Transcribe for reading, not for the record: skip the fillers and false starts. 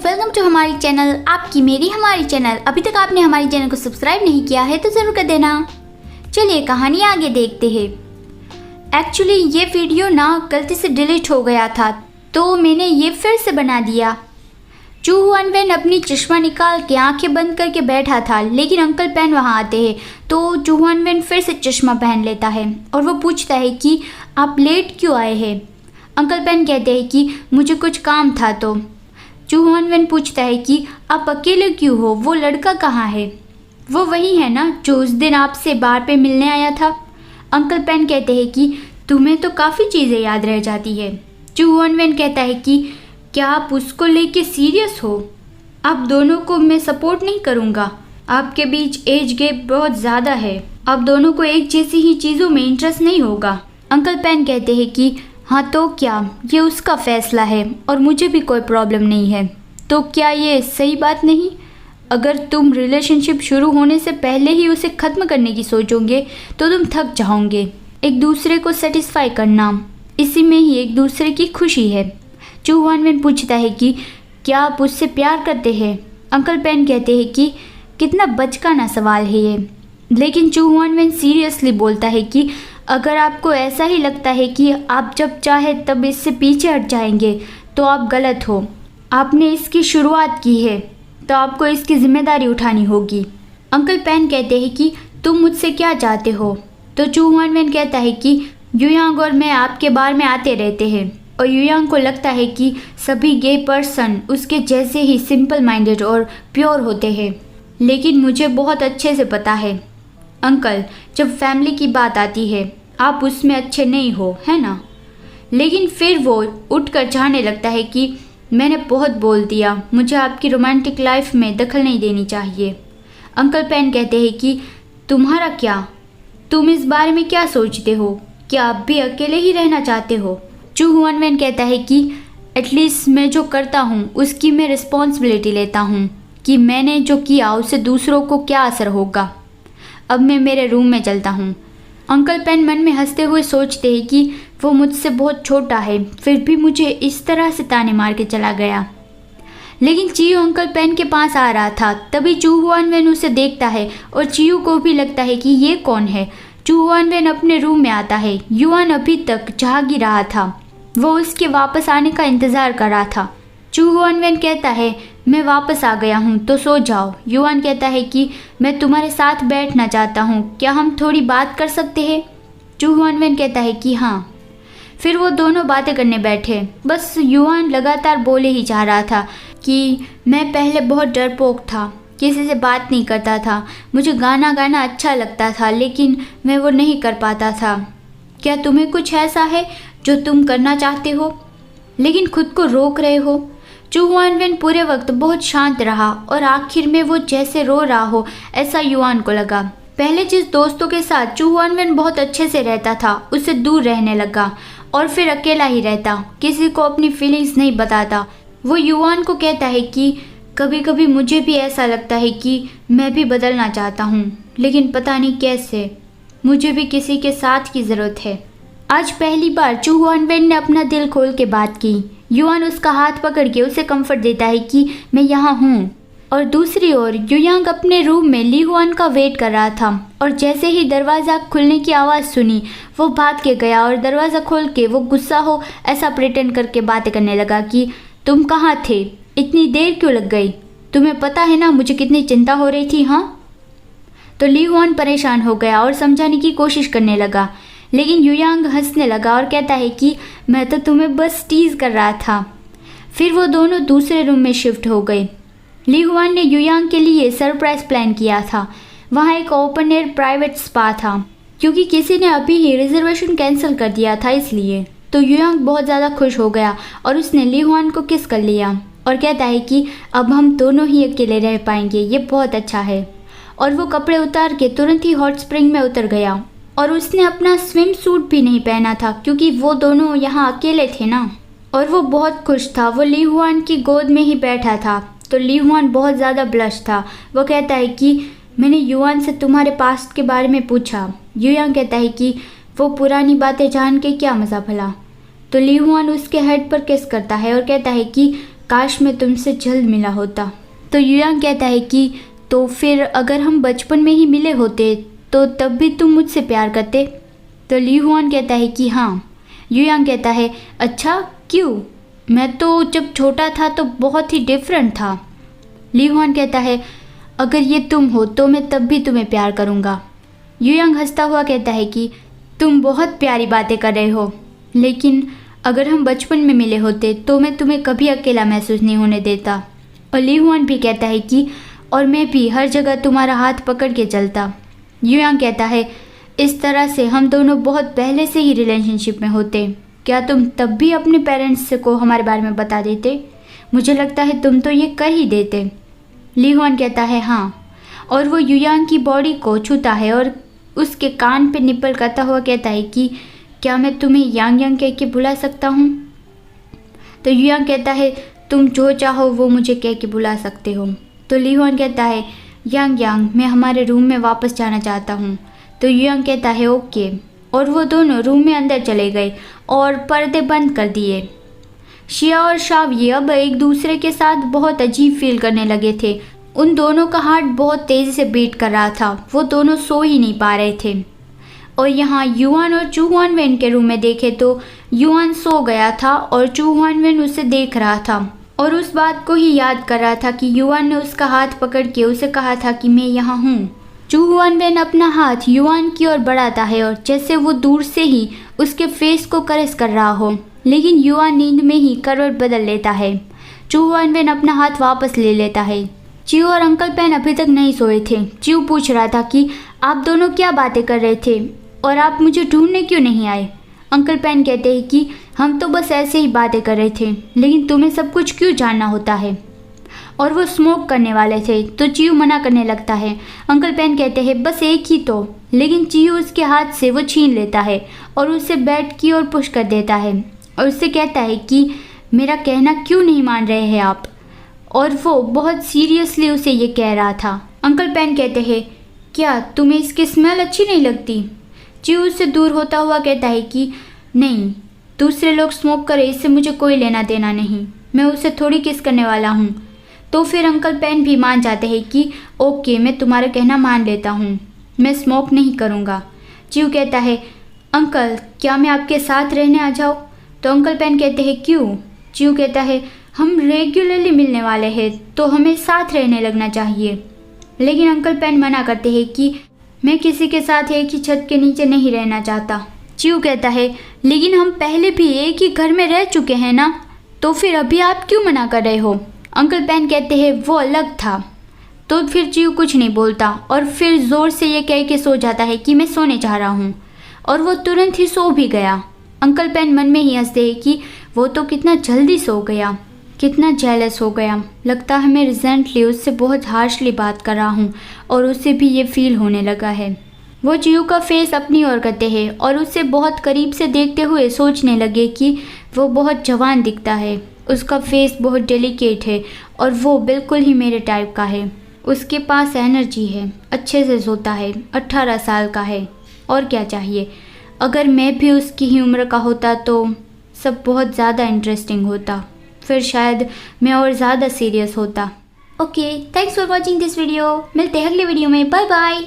Welcome to हमारी channel, आपकी मेरी हमारी चैनल। अभी तक आपने हमारी चैनल को सब्सक्राइब नहीं किया है तो ज़रूर कर देना। चलिए कहानी आगे देखते हैं। एक्चुअली ये वीडियो ना गलती से डिलीट हो गया था तो मैंने ये फिर से बना दिया। चू हुआनवेन अपनी चश्मा निकाल के आंखें बंद करके बैठा था, लेकिन अंकल पेन वहाँ आते हैं तो चू हुआनवेन फिर से चश्मा पहन लेता है और वो पूछता है कि आप लेट क्यों आए हैं। अंकल पेन कहते हैं कि मुझे कुछ काम था। तो चू हुआनवेन पूछता है कि आप अकेले क्यों हो, वो लड़का कहाँ है? वो वही है ना जो उस दिन आपसे बार पे मिलने आया था। अंकल पेन कहते हैं कि तुम्हें तो काफ़ी चीज़ें याद रह जाती है। चू हुआनवेन कहता है कि क्या आप उसको लेके सीरियस हो? आप दोनों को मैं सपोर्ट नहीं करूँगा, आपके बीच एज गैप बहुत ज़्यादा है, आप दोनों को एक जैसी ही चीज़ों में इंटरेस्ट नहीं होगा। अंकल पेन कहते हैं कि हाँ तो क्या, ये उसका फैसला है और मुझे भी कोई प्रॉब्लम नहीं है। तो क्या ये सही बात नहीं? अगर तुम रिलेशनशिप शुरू होने से पहले ही उसे ख़त्म करने की सोचोगे तो तुम थक जाओगे। एक दूसरे को सेटिस्फाई करना, इसी में ही एक दूसरे की खुशी है। चू हुआनवेन पूछता है कि क्या आप उससे प्यार करते हैं? अंकल पेन कहते हैं कि कितना बचकाना सवाल है ये। लेकिन चू हुआनवेन सीरियसली बोलता है कि अगर आपको ऐसा ही लगता है कि आप जब चाहे तब इससे पीछे हट जाएंगे तो आप गलत हो। आपने इसकी शुरुआत की है तो आपको इसकी जिम्मेदारी उठानी होगी। अंकल पेन कहते हैं कि तुम मुझसे क्या चाहते हो? तो चू हुआनवेन कहता है कि युयांग और मैं आपके बार में आते रहते हैं और युयांग को लगता है कि सभी गे पर्सन उसके जैसे ही सिंपल माइंडेड और प्योर होते हैं। लेकिन मुझे बहुत अच्छे से पता है अंकल, जब फैमिली की बात आती है आप उसमें अच्छे नहीं हो, है ना? लेकिन फिर वो उठकर चाहने लगता है कि मैंने बहुत बोल दिया, मुझे आपकी रोमांटिक लाइफ में दखल नहीं देनी चाहिए। अंकल पेन कहते हैं कि तुम्हारा क्या, तुम इस बारे में क्या सोचते हो? क्या आप भी अकेले ही रहना चाहते हो? चू हुआनवेन कहता है कि एटलीस्ट मैं जो करता हूँ उसकी मैं रिस्पॉन्सिबिलिटी लेता हूँ कि मैंने जो किया उससे दूसरों को क्या असर होगा। अब मैं मेरे रूम में चलता हूँ। अंकल पेन मन में हंसते हुए सोचते हैं कि वो मुझसे बहुत छोटा है, फिर भी मुझे इस तरह से ताने मार के चला गया। लेकिन चियू अंकल पेन के पास आ रहा था, तभी चू हुआनवेन उसे देखता है और चियू को भी लगता है कि ये कौन है। चू हुआनवेन अपने रूम में आता है। युआन अभी तक जाग ही रहा था, वो उसके वापस आने का इंतज़ार कर रहा था। चू हुआनवेन कहता है मैं वापस आ गया हूँ तो सो जाओ। युआन कहता है कि मैं तुम्हारे साथ बैठना चाहता हूँ, क्या हम थोड़ी बात कर सकते हैं? चू हुआनवेन कहता है कि हाँ। फिर वो दोनों बातें करने बैठे। बस युआन लगातार बोले ही जा रहा था कि मैं पहले बहुत डरपोक था, किसी से बात नहीं करता था, मुझे गाना गाना अच्छा लगता था लेकिन मैं वो नहीं कर पाता था। क्या तुम्हें कुछ ऐसा है जो तुम करना चाहते हो लेकिन खुद को रोक रहे हो? चू हुआनवेन पूरे वक्त बहुत शांत रहा और आखिर में वो जैसे रो रहा हो ऐसा युआन को लगा। पहले जिस दोस्तों के साथ चू हुआनवेन बहुत अच्छे से रहता था उससे दूर रहने लगा और फिर अकेला ही रहता, किसी को अपनी फीलिंग्स नहीं बताता। वो युआन को कहता है कि कभी कभी मुझे भी ऐसा लगता है कि मैं भी बदलना चाहता हूँ लेकिन पता नहीं कैसे, मुझे भी किसी के साथ की ज़रूरत है। आज पहली बार चू हुआनवेन ने अपना दिल खोल के बात की। युआन उसका हाथ पकड़ के उसे कंफर्ट देता है कि मैं यहाँ हूँ। और दूसरी ओर युयांग अपने रूम में ली हुआन का वेट कर रहा था और जैसे ही दरवाज़ा खुलने की आवाज़ सुनी वो भाग के गया और दरवाज़ा खोल के वो गुस्सा हो ऐसा प्रिटेंड करके बातें करने लगा कि तुम कहाँ थे, इतनी देर क्यों लग गई, तुम्हें पता है ना मुझे कितनी चिंता हो रही थी। हाँ, तो ली हुआन परेशान हो गया और समझाने की कोशिश करने लगा, लेकिन युयांग हंसने लगा और कहता है कि मैं तो तुम्हें बस टीज़ कर रहा था। फिर वो दोनों दूसरे रूम में शिफ्ट हो गए। ली हुआन ने युयांग के लिए सरप्राइज प्लान किया था। वहाँ एक ओपन एयर प्राइवेट स्पा था, क्योंकि किसी ने अभी ही रिजर्वेशन कैंसिल कर दिया था इसलिए। तो युयांग बहुत ज़्यादा खुश हो गया और उसने ली हुआन को किस कर लिया और कहता है कि अब हम दोनों ही अकेले रह पाएंगे, ये बहुत अच्छा है। और वो कपड़े उतार के तुरंत ही हॉट स्प्रिंग में उतर गया और उसने अपना स्विम सूट भी नहीं पहना था क्योंकि वो दोनों यहाँ अकेले थे ना। और वो बहुत खुश था, वो ली हुआन की गोद में ही बैठा था। तो ली हुआन बहुत ज़्यादा ब्लश था। वो कहता है कि मैंने युआन से तुम्हारे पास्ट के बारे में पूछा। युयांग कहता है कि वो पुरानी बातें जान के क्या मज़ा भला। तो ली हुआन उसके हेड पर किस करता है और कहता है कि काश मैं तुमसे जल्द मिला होता। तो युयांग कहता है कि तो फिर अगर हम बचपन में ही मिले होते तो तब भी तुम मुझसे प्यार करते? तो ली हुआन कहता है कि हाँ। युयांग कहता है अच्छा क्यों? मैं तो जब छोटा था तो बहुत ही डिफरेंट था। ली हुआन कहता है अगर ये तुम हो तो मैं तब भी तुम्हें प्यार करूँगा। युयांग हंसता हुआ कहता है कि तुम बहुत प्यारी बातें कर रहे हो, लेकिन अगर हम बचपन में मिले होते तो मैं तुम्हें कभी अकेला महसूस नहीं होने देता। और ली हुआन भी कहता है कि और मैं भी हर जगह तुम्हारा हाथ पकड़ के चलता। युयांग कहता है इस तरह से हम दोनों बहुत पहले से ही रिलेशनशिप में होते। क्या तुम तब भी अपने पेरेंट्स को हमारे बारे में बता देते? मुझे लगता है तुम तो ये कर ही देते। ली हुआन कहता है हाँ, और वो युयांग की बॉडी को छूता है और उसके कान पे निपल करता हुआ कहता है कि क्या मैं तुम्हें यांग यांग कह के बुला सकता हूँ? तो युयांग कहता है तुम जो चाहो वो मुझे कह के बुला सकते हो। तो ली हुआन कहता है यांग यांग मैं हमारे रूम में वापस जाना चाहता हूँ। तो युयांग कहता है ओके, और वो दोनों रूम में अंदर चले गए और पर्दे बंद कर दिए। शिया और शावये अब एक दूसरे के साथ बहुत अजीब फील करने लगे थे। उन दोनों का हार्ट बहुत तेज़ी से बीट कर रहा था। वो दोनों सो ही नहीं पा रहे थे। और यहाँ युआन और चू हुआन वेन के रूम में देखे तो युआन सो गया था और चू हुआन वेन उसे देख रहा था और उस बात को ही याद कर रहा था कि युआन ने उसका हाथ पकड़ के उसे कहा था कि मैं यहाँ हूँ। चू हुआन वेन अपना हाथ युआन की ओर बढ़ाता है और जैसे वो दूर से ही उसके फेस को करस कर रहा हो, लेकिन युआन नींद में ही करवट बदल लेता है। चू हुआन वेन अपना हाथ वापस ले लेता है। चिऊ और अंकल पेन अभी तक नहीं सोए थे। चिऊ पूछ रहा था कि आप दोनों क्या बातें कर रहे थे और आप मुझे ढूंढने क्यों नहीं आए? अंकल पेन कहते हैं कि हम तो बस ऐसे ही बातें कर रहे थे, लेकिन तुम्हें सब कुछ क्यों जानना होता है? और वो स्मोक करने वाले थे तो चिऊ मना करने लगता है। अंकल पेन कहते हैं बस एक ही तो, लेकिन चिऊ उसके हाथ से वो छीन लेता है और उसे बेड की ओर पुश कर देता है और उससे कहता है कि मेरा कहना क्यों नहीं मान रहे हैं आप? और वो बहुत सीरियसली उसे ये कह रहा था। अंकल पेन कहते हैं क्या तुम्हें इसकी स्मेल अच्छी नहीं लगती? चिऊ उससे दूर होता हुआ कहता है कि नहीं, दूसरे लोग स्मोक करें इससे मुझे कोई लेना देना नहीं, मैं उसे थोड़ी किस करने वाला हूँ। तो फिर अंकल पेन भी मान जाते हैं कि ओके मैं तुम्हारा कहना मान लेता हूँ, मैं स्मोक नहीं करूँगा। चिऊ कहता है अंकल क्या मैं आपके साथ रहने आ जाऊँ? तो अंकल पेन कहते हैं क्यों? चिऊ कहता है हम रेगुलरली मिलने वाले हैं तो हमें साथ रहने लगना चाहिए। लेकिन अंकल पेन मना करते हैं कि मैं किसी के साथ एक ही छत के नीचे नहीं रहना चाहता। चिऊ कहता है लेकिन हम पहले भी एक ही घर में रह चुके हैं ना, तो फिर अभी आप क्यों मना कर रहे हो? अंकल पेन कहते हैं वो अलग था। तो फिर चिऊ कुछ नहीं बोलता और फिर ज़ोर से ये कह के सो जाता है कि मैं सोने चाह रहा हूँ, और वो तुरंत ही सो भी गया। अंकल पेन मन में ही हंसते हैं कि वो तो कितना जल्दी सो गया, कितना जेलस हो गया। लगता है मैं रिसेंटली उससे बहुत हार्शली बात कर रहा हूँ और उसे भी ये फील होने लगा है। वो चिऊ का फेस अपनी ओर करते हैं और उसे बहुत करीब से देखते हुए सोचने लगे कि वो बहुत जवान दिखता है, उसका फेस बहुत डेलिकेट है और वो बिल्कुल ही मेरे टाइप का है। उसके पास एनर्जी है, अच्छे से सोता है, 18 साल का है, और क्या चाहिए? अगर मैं भी उसकी ही उम्र का होता तो सब बहुत ज़्यादा इंटरेस्टिंग होता, फिर शायद मैं और ज़्यादा सीरियस होता। Okay, thanks for watching this video. मिलते हैं अगले वीडियो में। Bye bye.